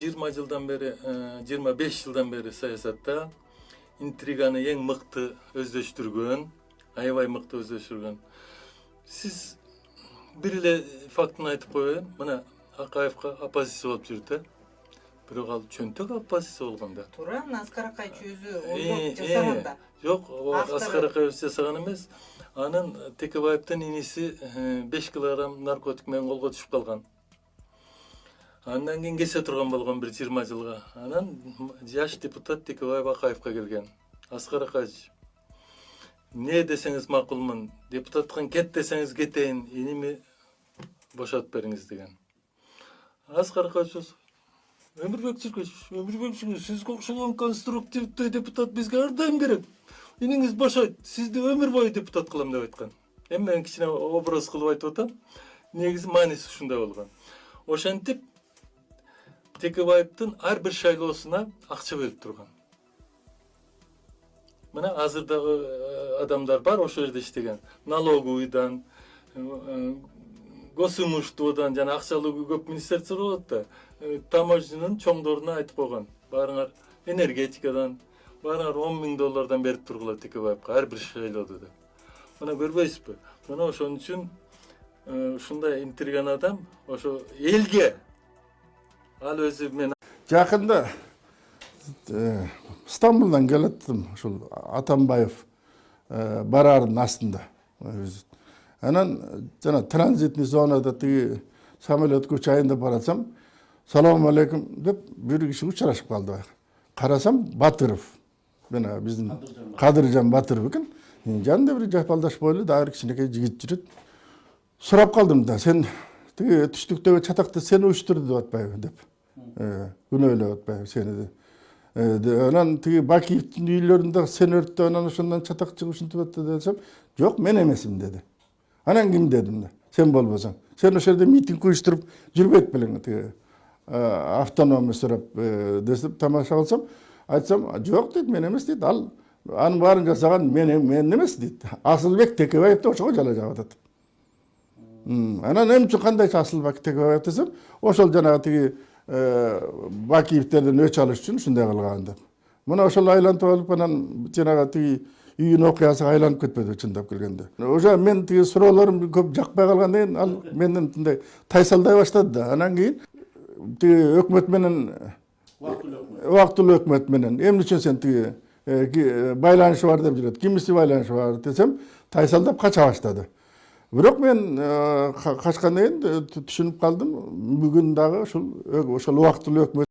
20 жылдан бeri, 25 жылдан бeri саясатта интриганы ең мыкты өздөштүргөн, аябай мыкты өздөштүргөн. Сиз бир эле фактын айтып коеюн. Мына Акаевка оппозиция болуп жүрүп да. Бирок ал чөнтөк оппозиция болгон да. Туура, Аскар Акаевич өзү ойлоп жасаган да. Жок, Аскар Акаевич жасаган эмес. Анын Текебаевдин иниси 5 килограмм наркотик менен колго түшүп калган. Андан кийин кесе турган болгон бир 20 жылга. Анан жаш депутат Текебаев Акаевка келген. Аскар Акаевич, не десеңиз макулмун, депутаттан кет десеңиз кетейин, иними бошотуп бериңиз деген. Аскар Акаевич, Өмүрбек Чиркеч, сизге окшогон конструктивдүү депутат бизге ар дайым керек. Иниңиз бошойт, сизди өмүр бою депутат кылам деп айткан. Эми мен кичине образ кылып айтып атам. Негизи мааниси ушундай болгон. Ошентип Текебаевдин ар бир шайлоосуна акча бөлүп турган. Мына азырдагы адамдар бар ошол жерде иштеген. Налоговыйдан, госимуштводан жана акчалуу көп министрликтер болот да. Таможнянын чоңдоруна айтып койгон. Баарыңар энергетикадан, баарыңар $10,000 берип тургула Текебаевка ар бир шайлоодо деп. Мына көрбөйсүзбү? Мына ошон үчүн ушундай интриган адам ошо элге ал өзү мен жакында Стамбулдан келеттим, ушул Атамбаев бараардын астында. Анан жана транзитный зонада тиги самолет учайында баратсам, салам алейкум деп бир киши учурашып калды. Карасам Батыров. Мына биздин Кадыржан Батыров экен. Жанында бир жапалдаш бойлуу дагы кичинекей жигит жүрөт. Сурап калдым да, сен тиги түштүктөгү чатакты сен уюштурду деп атпайбы деп. Күнөөлөп атпайбы сени деп. Анан тиги Бакиевдин үйлөрүндө сен өрттө анан ошондон чатак чыгып ушинтип атты десем, жок, мен эмесмин деди. Анан ким дедим да? Сен болбосоң. Сен ошол жерде митинг уюштуруп жүрбөйт белең тиги автономия сурап десип тамаша кылсам, айтсам, жок дейт, мен эмес дейт. Ал анын баарын жасаган мен эмес дейт. Асылбек Текебаевди ошого жала жагып атат. Анан эмче кандайча Асылбек Текебаев десем, ошол жанагы тиги Бакиевдерден өч алыш үчүн ушундай кылган деп. Мына ошол айлантып алып анан жанагы тиги үйүн окуясы айланып кетпеди чындап келгенде. Уже мен тиги суроолорум көп жакпай калгандан кийин ал менден мындай тайсалдай баштады да. Анан кийин тиги өкмөт менен убактылуу өкмөт менен эмне үчүн сен тиги байланышы бар деп жүрөт. Кимиси байланышы бар десем, тайсалдап кача баштады. Бирок мен качкандан кийин түшүнүп калдым, бүгүн дагы ошол убактылуу өкмөт